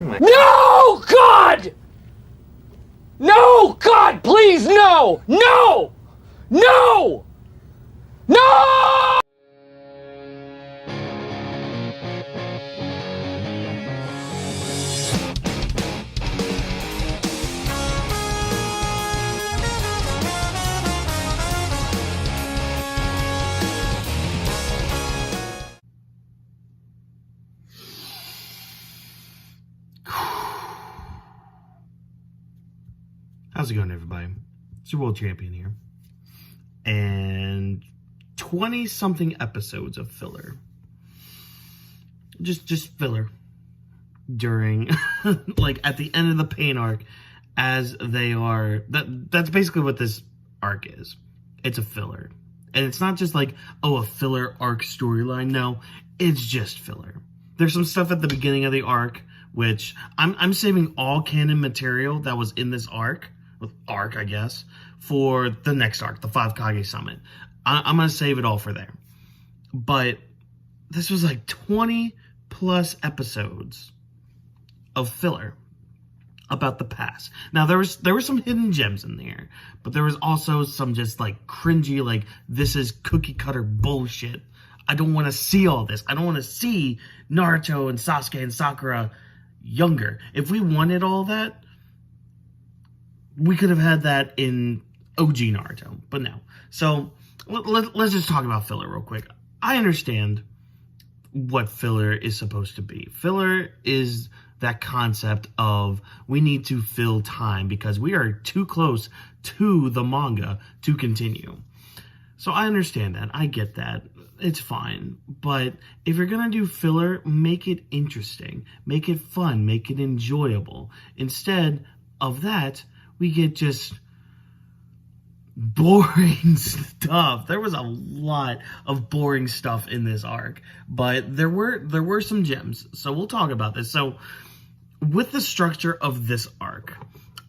No, God! No, God, please, no! No! No! No! How's it going, everybody? It's your world champion here. And 20-something episodes of filler. Just filler. During, like, at the end of the pain arc, as they are... That's basically what this arc is. It's a filler. And it's not just like, oh, a filler arc storyline. No, it's just filler. There's some stuff at the beginning of the arc, which I'm saving all canon material that was in this arc, I guess, for the next arc, the 5 Kage Summit. I'm going to save it all for there. But this was like 20 plus episodes of filler about the past. Now, there were some hidden gems in there, but there was also some just like cringy, like, this is cookie cutter bullshit. I don't want to see all this. I don't want to see Naruto and Sasuke and Sakura younger. If we wanted all that, we could have had that in OG Naruto, but no. So let's just talk about filler real quick. I understand what filler is supposed to be. Filler is that concept of we need to fill time because we are too close to the manga to continue. So I understand that. I get that. It's fine. But if you're going to do filler, make it interesting. Make it fun. Make it enjoyable. Instead of that, we get just boring stuff. There was a lot of boring stuff in this arc, but there were some gems. So we'll talk about this. So with the structure of this arc,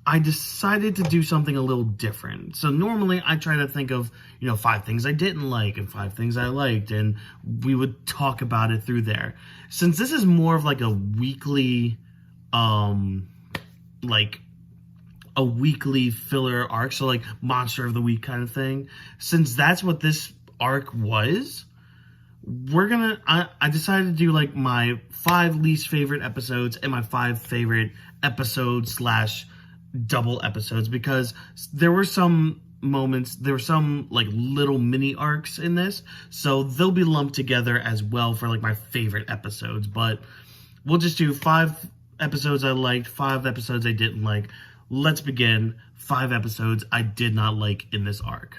I decided to do something a little different. So normally I try to think of, 5 things I didn't like and 5 things I liked, and we would talk about it through there. Since this is more of like a weekly, a weekly filler arc, so like monster of the week kind of thing, since that's what this arc was, I decided to do like my 5 least favorite episodes and my 5 favorite episodes / double episodes, because there were some moments, there were some like little mini arcs in this, so they'll be lumped together as well for like my favorite episodes. But we'll just do 5 episodes I liked, 5 episodes I didn't like. Let's begin. 5 episodes I did not like in this arc.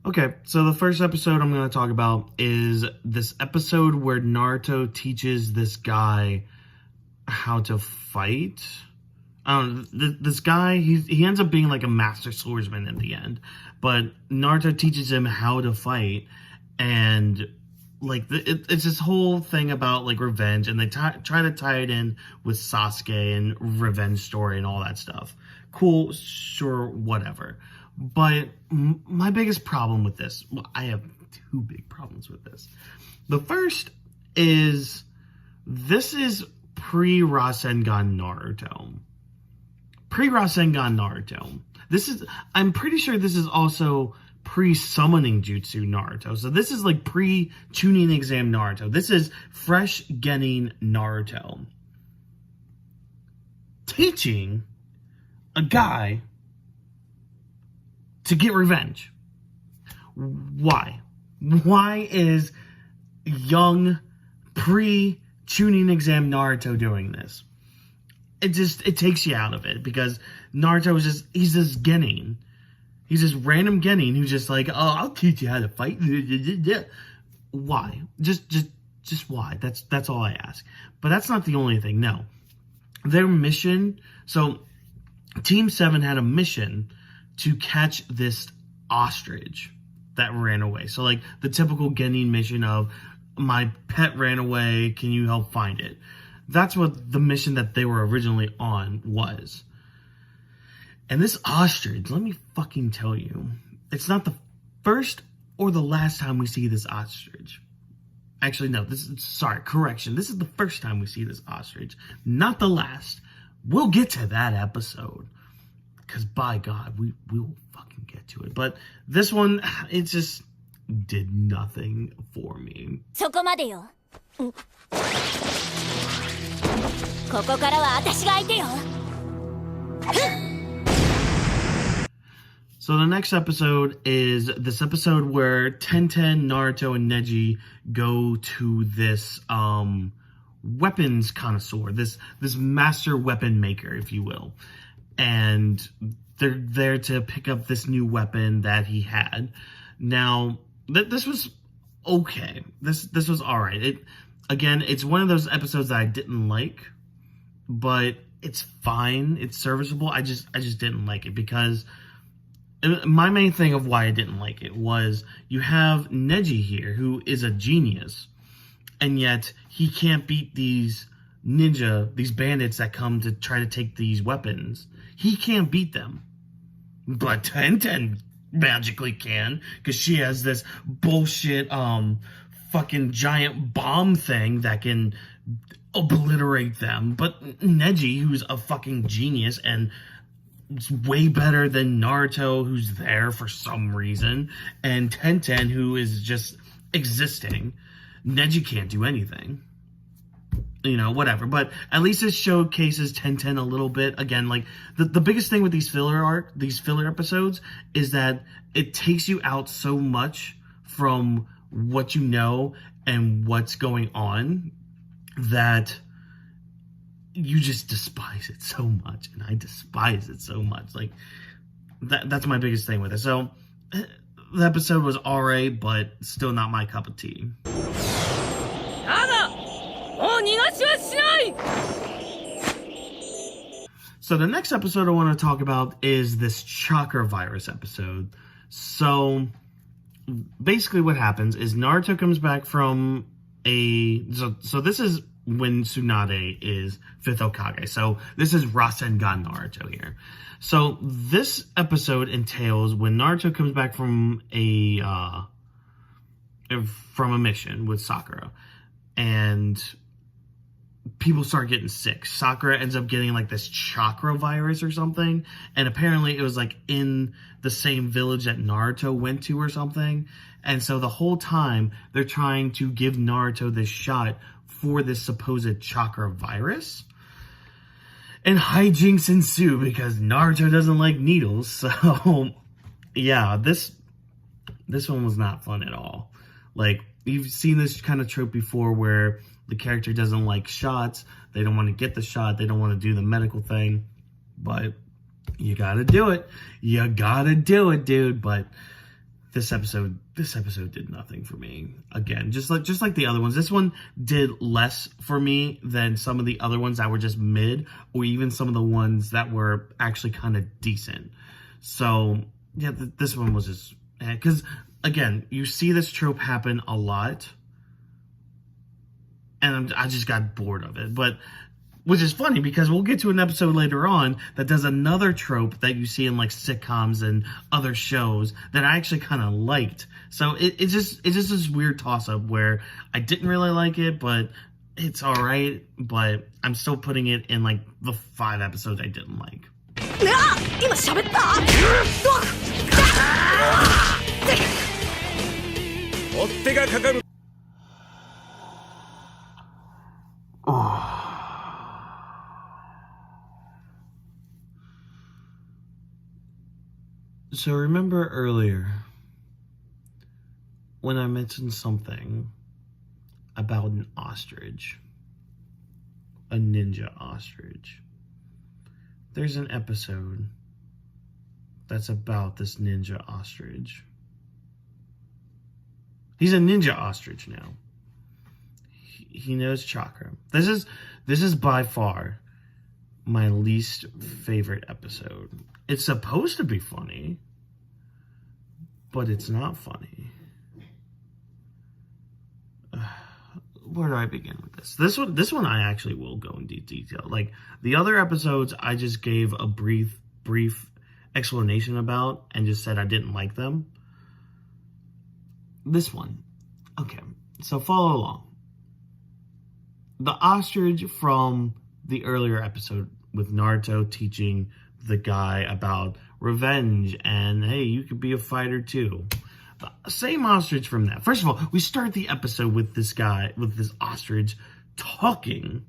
Okay, so the first episode I'm going to talk about is this episode where Naruto teaches this guy how to fight. I don't know, this guy, he ends up being like a master swordsman in the end, but Naruto teaches him how to fight, and like it's this whole thing about like revenge, and they try to tie it in with Sasuke and revenge story and all that stuff. Cool, sure, whatever. But my biggest problem with this, well, I have 2 big problems with this. The first is, this is pre-Rasengan Naruto. Pre-Rasengan Naruto. I'm pretty sure this is also pre-summoning jutsu Naruto. So this is like pre-tuning exam Naruto. This is fresh Genin Naruto. Teaching a guy to get revenge. Why? Why is young pre-tuning exam Naruto doing this? It takes you out of it, because Naruto is he's this Genin. He's this random Genin who's just like, oh, I'll teach you how to fight. Why? Just why? That's all I ask. But that's not the only thing. No. Their mission, so Team 7 had a mission to catch this ostrich that ran away. So like the typical Genin mission of, my pet ran away, can you help find it? That's what the mission that they were originally on was. And this ostrich, let me fucking tell you, it's not the first or the last time we see this ostrich. Actually, no, correction. This is the first time we see this ostrich, not the last. We'll get to that episode. Because by God, we will fucking get to it. But this one, it just did nothing for me. そこまでよ。ここからは私が相手よ。So the next episode is this episode where Tenten, Naruto, and Neji go to this weapons connoisseur, this master weapon maker, if you will. And they're there to pick up this new weapon that he had. Now, this was okay. This was all right. It's one of those episodes that I didn't like, but it's fine. It's serviceable. I just didn't like it because my main thing of why I didn't like it was you have Neji here, who is a genius, and yet he can't beat these bandits that come to try to take these weapons. He can't beat them. But Tenten magically can, because she has this bullshit fucking giant bomb thing that can obliterate them. But Neji, who's a fucking genius and it's way better than Naruto, who's there for some reason, and Tenten, who is just existing. Neji can't do anything. You know, whatever. But at least it showcases Tenten a little bit. Again, like, the biggest thing with these filler episodes is that it takes you out so much from what you know and what's going on that you just despise it so much, and I despise it so much. Like, that's my biggest thing with it. So, the episode was alright, but still not my cup of tea. So, the next episode I want to talk about is this chakra virus episode. So, basically what happens is Naruto comes back from so this is when Tsunade is 5th Hokage. So this is Rasengan Naruto here. So this episode entails when Naruto comes back from a mission with Sakura, and people start getting sick. Sakura ends up getting like this chakra virus or something, and apparently it was like in the same village that Naruto went to or something. And so the whole time they're trying to give Naruto this shot for this supposed chakra virus, and hijinks ensue because Naruto doesn't like needles. So yeah, this one was not fun at all. Like, you've seen this kind of trope before where the character doesn't like shots, they don't want to get the shot, they don't want to do the medical thing, but you gotta do it. You gotta do it, dude. But this episode did nothing for me. Again, just like the other ones. This one did less for me than some of the other ones that were just mid, or even some of the ones that were actually kind of decent. So yeah, this one was just, because again, you see this trope happen a lot, and I just got bored of it. But which is funny because we'll get to an episode later on that does another trope that you see in like sitcoms and other shows that I actually kind of liked. So it's just this weird toss up where I didn't really like it, but it's all right. But I'm still putting it in like the 5 episodes I didn't like. So remember earlier when I mentioned something about an ostrich, a ninja ostrich. There's an episode that's about this ninja ostrich. He's a ninja ostrich now. He knows chakra. This is by far my least favorite episode. It's supposed to be funny, but it's not funny. Where do I begin with this? This one I actually will go into detail. Like, the other episodes, I just gave a brief explanation about and just said I didn't like them. This one. Okay, so follow along. The ostrich from the earlier episode with Naruto teaching the guy about revenge and, hey, you could be a fighter too. The same ostrich from that. First of all, we start the episode with this guy, with this ostrich talking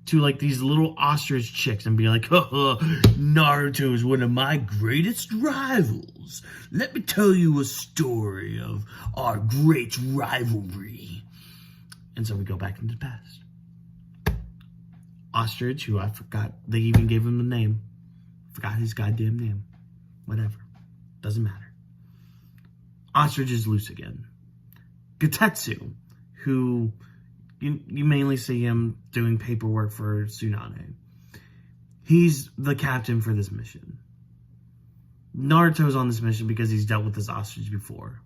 to like these little ostrich chicks and be like, Naruto is one of my greatest rivals. Let me tell you a story of our great rivalry. And so we go back into the past. Ostrich, who I forgot, they even gave him a name. Forgot his goddamn name. Whatever. Doesn't matter. Ostrich is loose again. Getetsu, who you mainly see him doing paperwork for Tsunade. He's the captain for this mission. Naruto's on this mission because he's dealt with this ostrich before.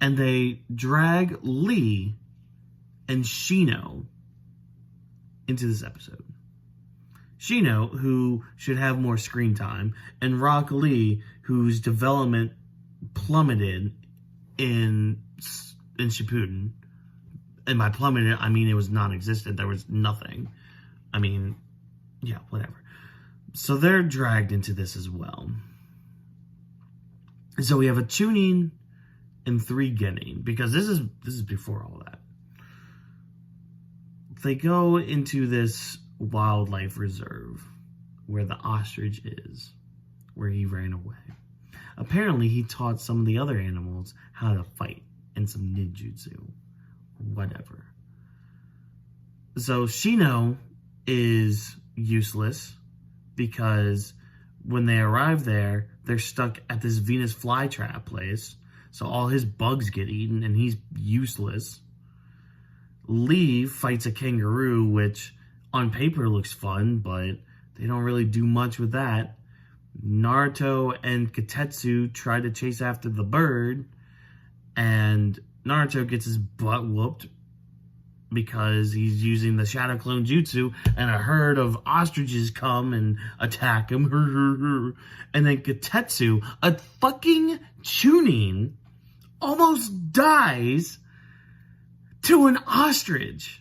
And they drag Lee and Shino into this episode. Shino, who should have more screen time, and Rock Lee, whose development plummeted in Shippuden. And by plummeted, I mean it was non-existent. There was nothing. I mean, yeah, whatever. So they're dragged into this as well. So we have a Chunin and 3 Genin, because this is before all that. They go into this wildlife reserve where the ostrich is, where he ran away. Apparently, he taught some of the other animals how to fight and some ninjutsu. Whatever. So Shino is useless because when they arrive there, they're stuck at this Venus flytrap place. So all his bugs get eaten and he's useless. Lee fights a kangaroo, which on paper looks fun, but they don't really do much with that. Naruto and Getetsu try to chase after the bird, and Naruto gets his butt whooped because he's using the Shadow Clone Jutsu, and a herd of ostriches come and attack him. And then Getetsu, a fucking Chunin, almost dies to an ostrich.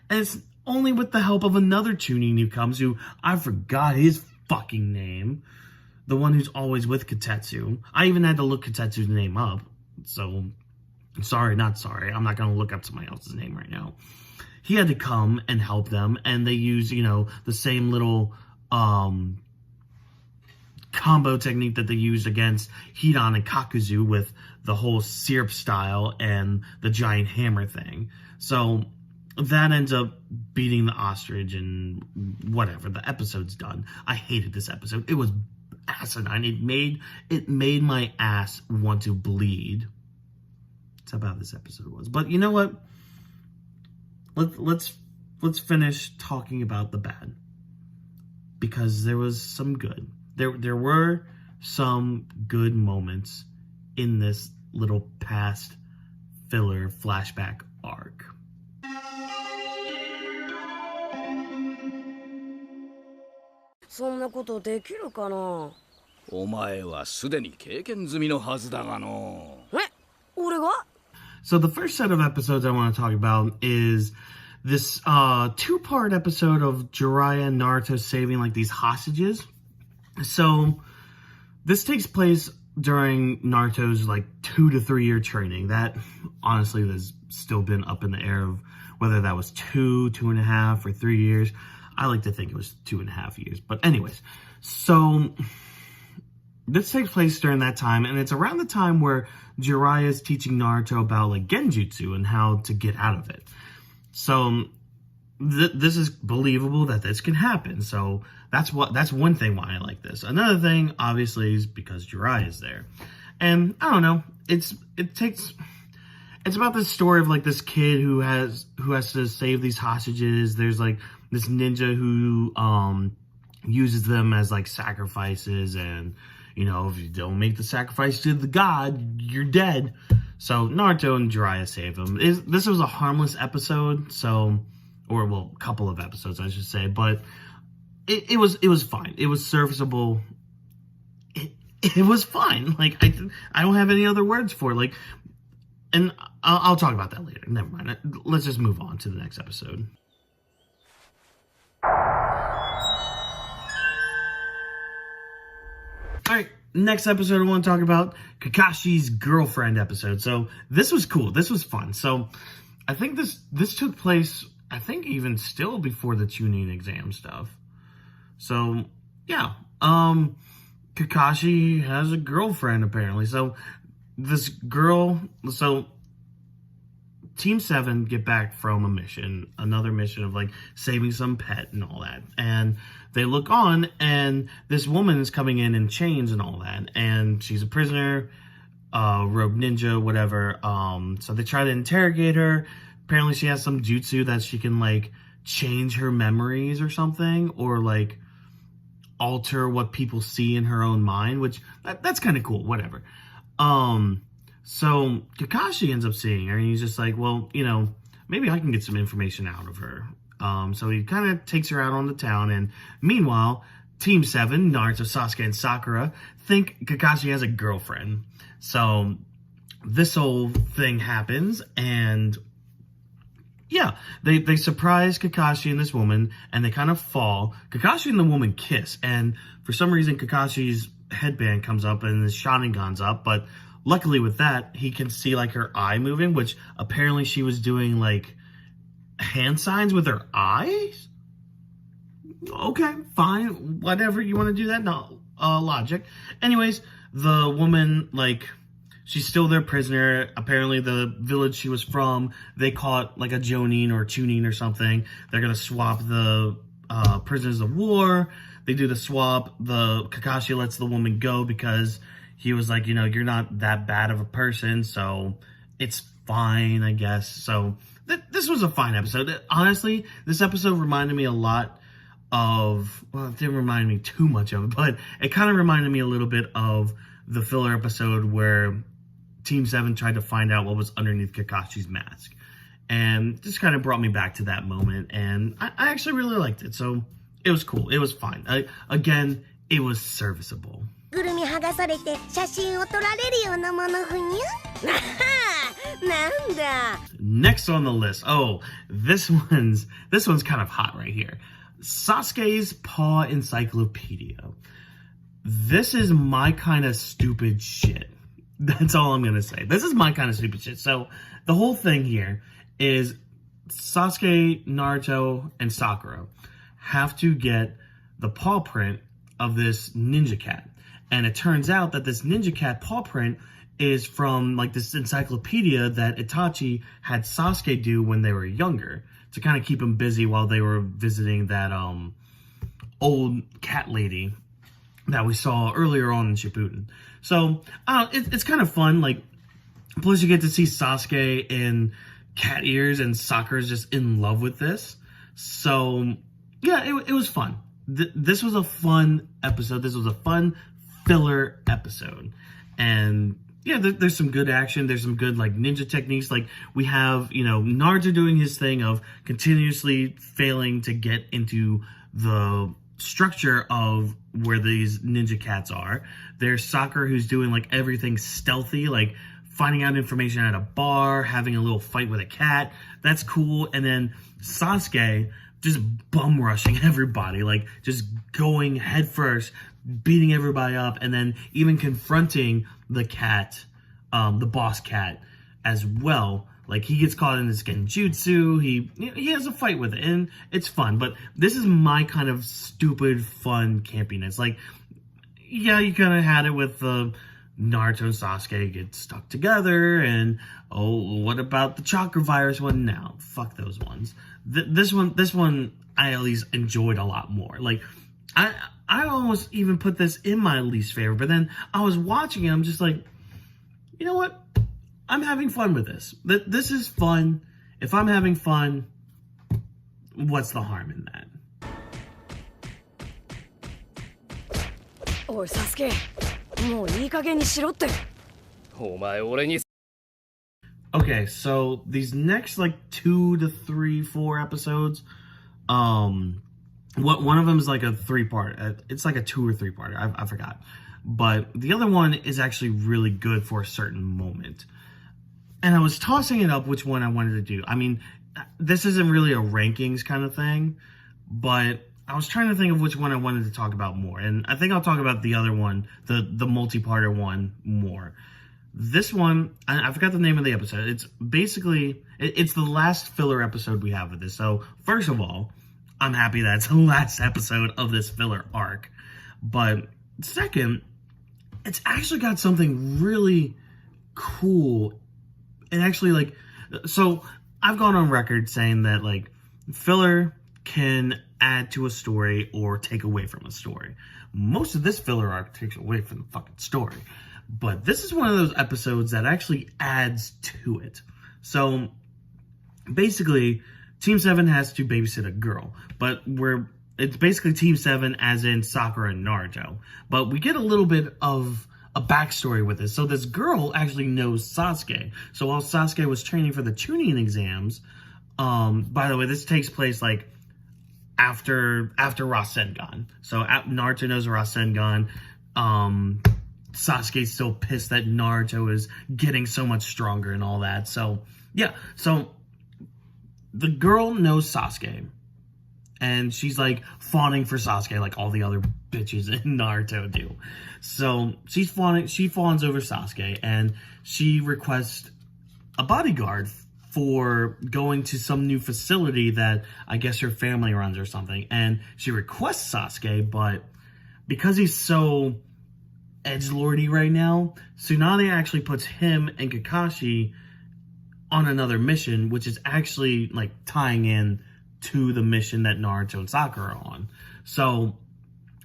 And it's only with the help of another Chunin who comes, who I forgot his fucking name. The one who's always with Getetsu. I even had to look Getetsu's name up. So, not sorry. I'm not going to look up somebody else's name right now. He had to come and help them. And they use, the same little combo technique that they used against Hidan and Kakuzu with the whole syrup style and the giant hammer thing. So that ends up beating the ostrich and whatever. The episode's done. I hated this episode. It was asinine. It made my ass want to bleed. That's how bad this episode was. But you know what? Let's finish talking about the bad, because there was some good. There were some good moments in this little past filler flashback arc. そんなことできるかな。お前はすでに経験済みのはずだがの。え、俺が? So the first set of episodes I want to talk about is this 2-part episode of Jiraiya and Naruto saving like these hostages. So this takes place during Naruto's like 2 to 3 year training. That honestly has still been up in the air of whether that was 2.5, or 3 years. I like to think it was 2.5 years. But anyways, so this takes place during that time, and it's around the time where Jiraiya is teaching Naruto about like genjutsu and how to get out of it. So this is believable that this can happen. So that's one thing why I like this. Another thing, obviously, is because Jiraiya is there. And I don't know, it's about this story of like this kid who has to save these hostages. There's like this ninja who uses them as like sacrifices, and if you don't make the sacrifice to the god, you're dead. So Naruto and Jiraiya save him. This was a harmless episode, a couple of episodes, I should say, but it was fine. It was serviceable. It was fine. Like, I don't have any other words for it. Like, and I'll talk about that later. Never mind. Let's just move on to the next episode. Alright, next episode I want to talk about Kakashi's girlfriend episode. So this was cool. This was fun. So I think this took place, I think even still before the tuning exam stuff. So yeah, Kakashi has a girlfriend apparently. So this girl, so Team 7 get back from a mission, another mission of like saving some pet and all that. And they look on and this woman is coming in chains and all that. And she's a prisoner, rogue ninja, whatever. So they try to interrogate her. Apparently she has some jutsu that she can like change her memories or something, or like alter what people see in her own mind, which that's kind of cool, whatever. So Kakashi ends up seeing her and he's just like, well, you know, maybe I can get some information out of her. So he kind of takes her out on the town, and meanwhile, Team 7, Naruto, Sasuke, and Sakura think Kakashi has a girlfriend. So this whole thing happens, and yeah, they surprise Kakashi and this woman, and they kind of fall. Kakashi and the woman kiss, and for some reason Kakashi's headband comes up and his Sharingan's up, but luckily with that, he can see like her eye moving, which apparently she was doing like hand signs with her eyes. Okay, fine, whatever, you want to do that? No, logic. Anyways, the woman, like, she's still their prisoner. Apparently the village she was from, they caught like a Jonin or Chunin or something. They're gonna swap the prisoners of war. They do the swap. The Kakashi lets the woman go because he was like, you know, you're not that bad of a person, so it's fine, I guess. So this was a fine episode. Honestly, this episode reminded me a lot of, well, it didn't remind me too much of it, but it kind of reminded me a little bit of the filler episode where Team 7 tried to find out what was underneath Kakashi's mask. And just kind of brought me back to that moment, and I actually really liked it. So it was cool. It was fine. Again, it was serviceable. ぐるみ剥がされて写真を撮られるようなものふにゃなんだ Next on the list. Oh, this one's kind of hot right here. Sasuke's Paw Encyclopedia. This is my kind of stupid shit. That's all I'm gonna say. This is my kind of stupid shit. So the whole thing here is Sasuke, Naruto, and Sakura have to get the paw print of this ninja cat. And it turns out that this ninja cat paw print is from like this encyclopedia that Itachi had Sasuke do when they were younger to kind of keep him busy while they were visiting that old cat lady that we saw earlier on in Shippuden. So it's kind of fun. Like, plus you get to see Sasuke in cat ears, and Sakura's just in love with this. So yeah, it was fun. This was a fun episode. This was a fun filler episode, and yeah, there's some good action. There's some good like ninja techniques. Like we have, you know, Naruto doing his thing of continuously failing to get into the structure of where these ninja cats are. There's Sakura who's doing like everything stealthy, like finding out information at a bar, having a little fight with a cat. That's cool. And then Sasuke just bum rushing everybody, like just going head first, beating everybody up, and then even confronting the cat, the boss cat as well. Like he gets caught in this genjutsu, he has a fight with it, and it's fun. But this is my kind of stupid fun campiness. Like, yeah, you kind of had it with the Naruto and Sasuke get stuck together, and oh, what about the chakra virus one now? Fuck those ones. This one I at least enjoyed a lot more. Like I almost even put this in my least favorite, but then I was watching it, I'm just like, you know what? I'm having fun with this. This is fun. If I'm having fun, what's the harm in that? おいサスケもういい加減にしろってお前俺に Okay, so these next like 2 to 3, 4 episodes, one of them is like a 3-part. It's like a 2 or 3-parter. I forgot. But the other one is actually really good for a certain moment. And I was tossing it up which one I wanted to do. I mean, this isn't really a rankings kind of thing, but I was trying to think of which one I wanted to talk about more. And I think I'll talk about the other one, the multi-parter one, more. This one, I forgot the name of the episode. It's basically, it's the last filler episode we have of this. So, first of all, I'm happy that it's the last episode of this filler arc. But second, it's actually got something really cool. And actually, like, so I've gone on record saying that, like, filler can add to a story or take away from a story. Most of this filler arc takes away from the fucking story. But this is one of those episodes that actually adds to it. So, basically, Team 7 has to babysit a girl. But it's basically Team 7 as in Sakura and Naruto. But we get a little bit of a backstory with this. So this girl actually knows Sasuke. So while Sasuke was training for the Chunin exams, by the way, this takes place like after Rasengan. So Naruto knows Rasengan. Sasuke's still pissed that Naruto is getting so much stronger and all that. So yeah, so the girl knows Sasuke. And she's like fawning for Sasuke like all the other bitches in Naruto do. So she fawns over Sasuke and she requests a bodyguard for going to some new facility that I guess her family runs or something. And she requests Sasuke, but because he's so edgelordy right now, Tsunade actually puts him and Kakashi on another mission, which is actually like tying in to the mission that Naruto and Sakura are on. So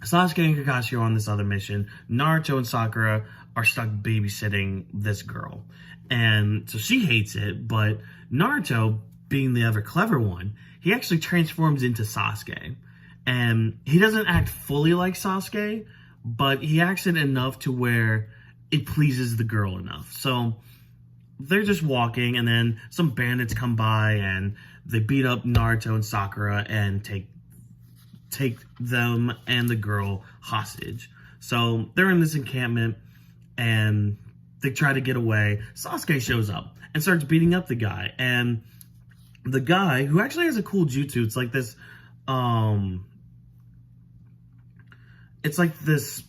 Sasuke and Kakashi are on this other mission. Naruto and Sakura are stuck babysitting this girl. And so she hates it, but Naruto, being the ever clever one, he actually transforms into Sasuke. And he doesn't act fully like Sasuke, but he acts it enough to where it pleases the girl enough. So they're just walking, and then some bandits come by, and they beat up Naruto and Sakura and take them and the girl hostage. So they're in this encampment, and they try to get away. Sasuke shows up and starts beating up the guy. And the guy, who actually has a cool jutsu, it's like this, it's like this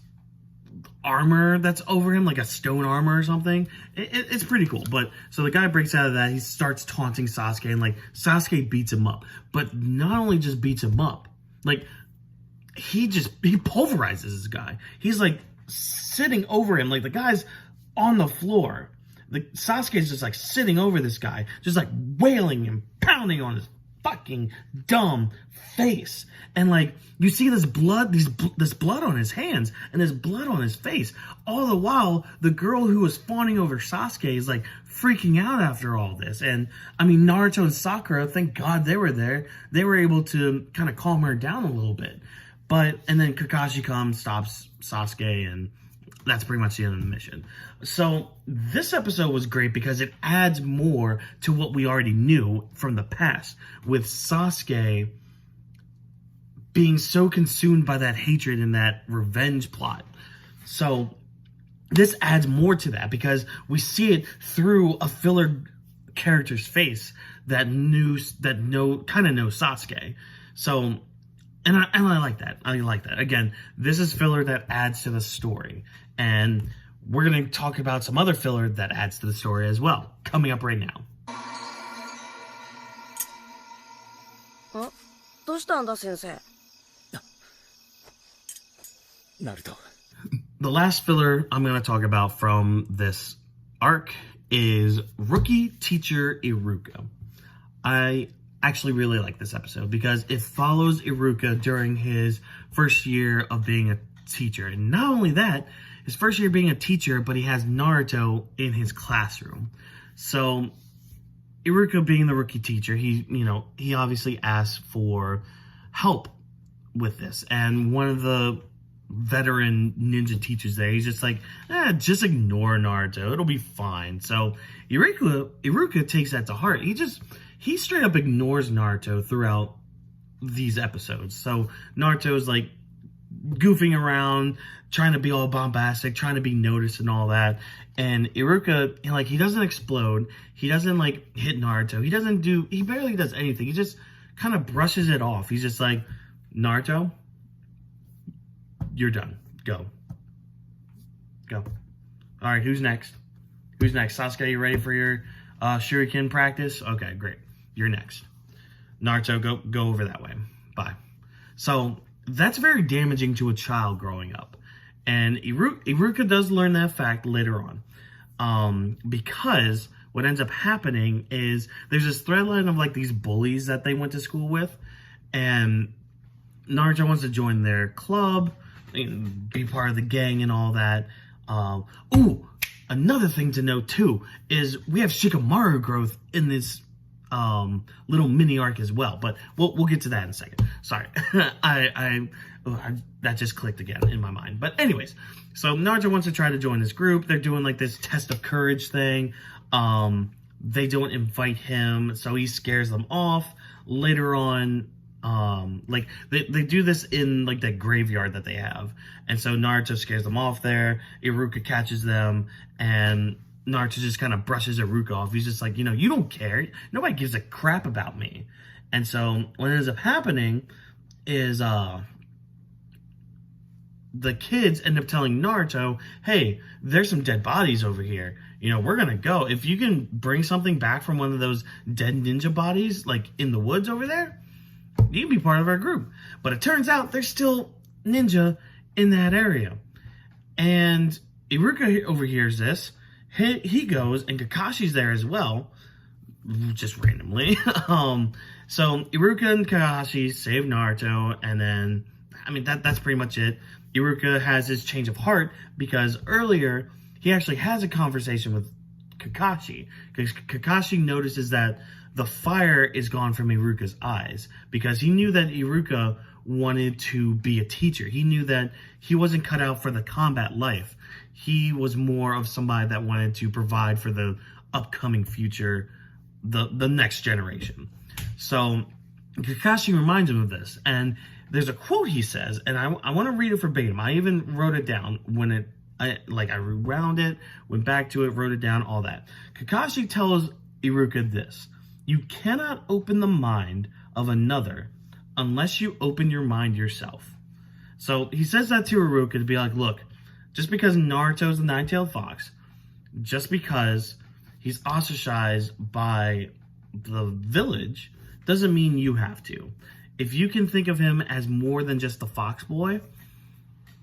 armor that's over him, like a stone armor or something. It's pretty cool. But so the guy breaks out of that. He starts taunting Sasuke, and like Sasuke beats him up. But not only just beats him up, like he pulverizes this guy. He's like sitting over him, like the guy's on the floor. Sasuke's just like sitting over this guy, just like wailing and pounding on his fucking dumb face. And like you see this blood, this blood on his hands and this blood on his face. All the while, the girl who was fawning over Sasuke is like freaking out after all this. And I mean, Naruto and Sakura, thank God they were there. They were able to kind of calm her down a little bit. And then Kakashi comes, stops Sasuke, and that's pretty much the end of the mission. So this episode was great because it adds more to what we already knew from the past, with Sasuke being so consumed by that hatred and that revenge plot. So this adds more to that because we see it through a filler character's face that knows Sasuke. So and I like that. I like that. Again, this is filler that adds to the story. And we're going to talk about some other filler that adds to the story as well, coming up right now. どうしたんだ先生 Naruto. The last filler I'm going to talk about from this arc is Rookie Teacher Iruka. I actually really like this episode because it follows Iruka during his first year of being a teacher. And not only that, his first year being a teacher, but he has Naruto in his classroom. So Iruka being the rookie teacher, he obviously asked for help with this. And one of the veteran ninja teachers there, he's just like, just ignore Naruto. It'll be fine. So Iruka takes that to heart. He straight up ignores Naruto throughout these episodes. So Naruto's like goofing around, trying to be all bombastic, trying to be noticed and all that. And Iruka, like, he doesn't explode. He doesn't like hit Naruto. He barely does anything. He just kind of brushes it off. He's just like, Naruto, you're done. Go. All right, who's next? Sasuke, you ready for your shuriken practice? Okay, great. You're next. Naruto, go over that way. Bye. So that's very damaging to a child growing up. And Iruka does learn that fact later on. Because what ends up happening is there's this thread line of like these bullies that they went to school with. And Naruto wants to join their club, be part of the gang and all that. Another thing to note too is we have Shikamaru growth in this little mini arc as well, but we'll get to that in a second. Sorry, that just clicked again in my mind. But anyways, so Naruto wants to try to join this group. They're doing like this test of courage thing. They don't invite him, so he scares them off. Later on, like they do this in like that graveyard that they have, and so Naruto scares them off there. Iruka catches them, and Naruto just kind of brushes Iruka off. He's just like, you don't care. Nobody gives a crap about me. And so what ends up happening is the kids end up telling Naruto, hey, there's some dead bodies over here. We're going to go. If you can bring something back from one of those dead ninja bodies, like in the woods over there, you can be part of our group. But it turns out there's still ninja in that area. And Iruka overhears this. He goes, and Kakashi's there as well, just randomly. So Iruka and Kakashi save Naruto, and then, that's pretty much it. Iruka has his change of heart, because earlier, he actually has a conversation with Kakashi, because Kakashi notices that the fire is gone from Iruka's eyes, because he knew that Iruka wanted to be a teacher. He knew that he wasn't cut out for the combat life. He was more of somebody that wanted to provide for the upcoming future, the next generation. So Kakashi reminds him of this, and there's a quote he says, and I want to read it verbatim. I even wrote it down when I rewound it, went back to it, wrote it down, all that. Kakashi tells Iruka this: you cannot open the mind of another unless you open your mind yourself. So he says that to Iruka to be like, look, just because Naruto's the nine-tailed fox, just because he's ostracized by the village, doesn't mean you have to. If you can think of him as more than just the fox boy,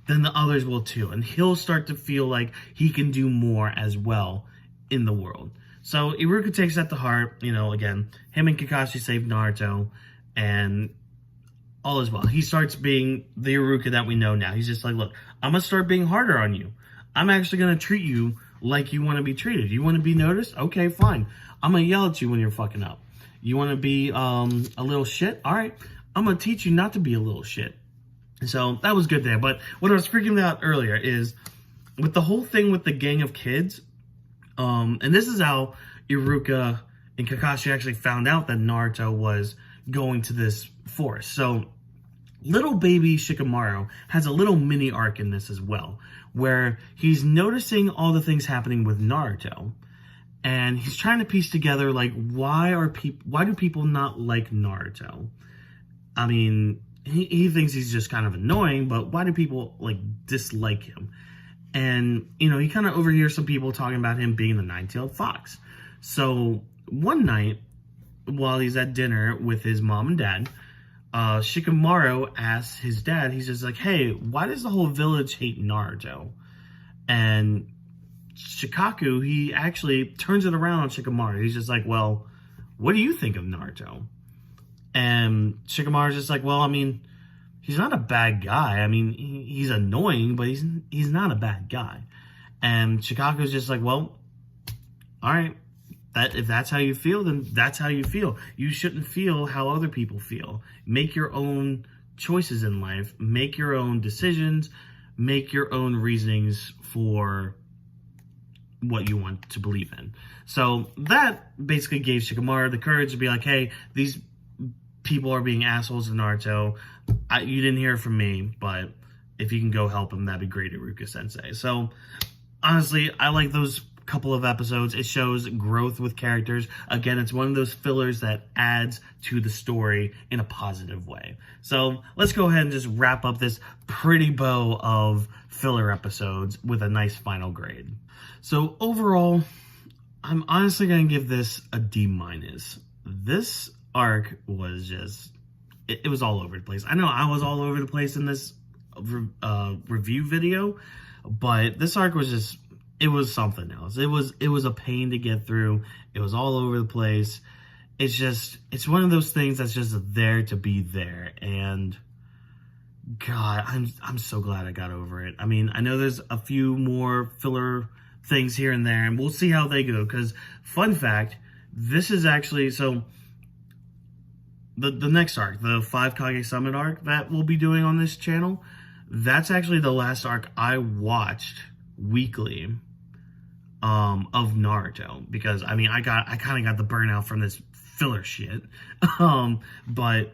then the others will too. And he'll start to feel like he can do more as well in the world. So Iruka takes that to heart. Again, him and Kakashi save Naruto, and all is well. He starts being the Iruka that we know now. He's just like, look, I'm going to start being harder on you. I'm actually going to treat you like you want to be treated. You want to be noticed? Okay, fine. I'm going to yell at you when you're fucking up. You want to be a little shit? All right. I'm going to teach you not to be a little shit. So that was good there. But what I was freaking out earlier is with the whole thing with the gang of kids, and this is how Iruka and Kakashi actually found out that Naruto was going to this forest. So little baby Shikamaru has a little mini arc in this as well, where he's noticing all the things happening with Naruto, and he's trying to piece together, like, why do people not like Naruto? He thinks he's just kind of annoying, but why do people dislike him? And he kind of overhears some people talking about him being the nine-tailed fox. So one night, while he's at dinner with his mom and dad, Shikamaru asks his dad, he's just like, hey, why does the whole village hate Naruto? And Shikaku, he actually turns it around on Shikamaru. He's just like, well, what do you think of Naruto? And Shikamaru's just like, well, he's not a bad guy. He's annoying, but he's not a bad guy. And Shikaku's just like, well, all right. If that's how you feel, then that's how you feel. You shouldn't feel how other people feel. Make your own choices in life. Make your own decisions. Make your own reasonings for what you want to believe in. So that basically gave Shikamaru the courage to be like, hey, these people are being assholes to Naruto. You didn't hear from me, but if you can go help him, that'd be great, Iruka Sensei. So, honestly, I like those couple of episodes. It shows growth with characters. Again, it's one of those fillers that adds to the story in a positive way. So, let's go ahead and just wrap up this pretty bow of filler episodes with a nice final grade. So, overall, I'm honestly going to give this a D-. This arc was just, it was all over the place. I know I was all over the place in this review video, but this arc was just, it was something else. It was a pain to get through. It was all over the place. It's one of those things that's just there to be there. And God, I'm so glad I got over it. I mean, I know there's a few more filler things here and there, and we'll see how they go. Because, fun fact, this is actually, so the next arc, the 5 Kage Summit arc that we'll be doing on this channel, that's actually the last arc I watched weekly of Naruto, because I mean I kind of got the burnout from this filler shit. But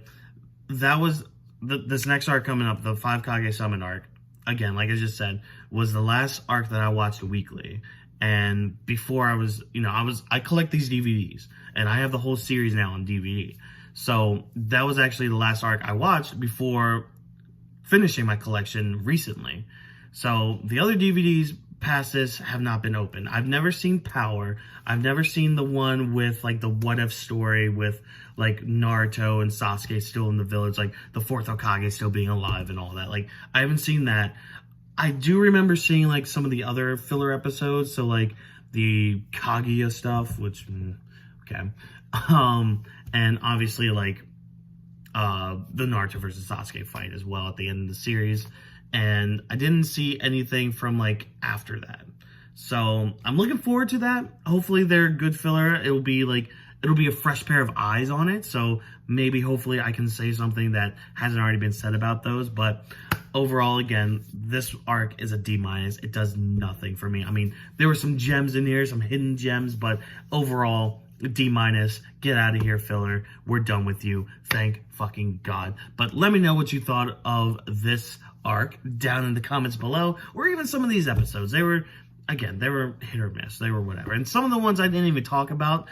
that was this next arc coming up, the 5 Kage Summit arc. Again, like I just said, was the last arc that I watched weekly. And before I collect these DVDs, and I have the whole series now on DVD. So that was actually the last arc I watched before finishing my collection recently. So the other DVDs past this have not been opened. I've never seen Power. I've never seen the one with like the what if story with like Naruto and Sasuke still in the village, like the 4th Hokage still being alive and all that. Like, I haven't seen that. I do remember seeing like some of the other filler episodes, so like the Kaguya stuff, which okay. And obviously like the Naruto versus Sasuke fight as well at the end of the series. And I didn't see anything from like after that. So I'm looking forward to that. Hopefully they're good filler. It'll be a fresh pair of eyes on it. So maybe hopefully I can say something that hasn't already been said about those. But overall, again, this arc is a D-. It does nothing for me. I mean, there were some gems in here, some hidden gems, but overall, D-. Get out of here, filler. We're done with you. Thank fucking God. But let me know what you thought of this arc down in the comments below, or even some of these episodes. They were hit or miss. They were whatever. And some of the ones I didn't even talk about,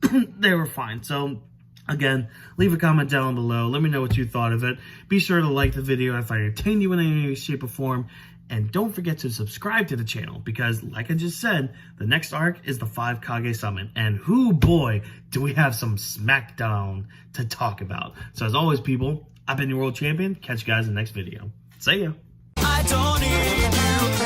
they were fine. So again, leave a comment down below. Let me know what you thought of it. Be sure to like the video if I entertained you in any shape or form. And don't forget to subscribe to the channel, because like I just said, the next arc is the 5 Kage Summit. And whoo boy, do we have some smackdown to talk about. So as always, people, I've been your world champion. Catch you guys in the next video. See ya. I don't need you.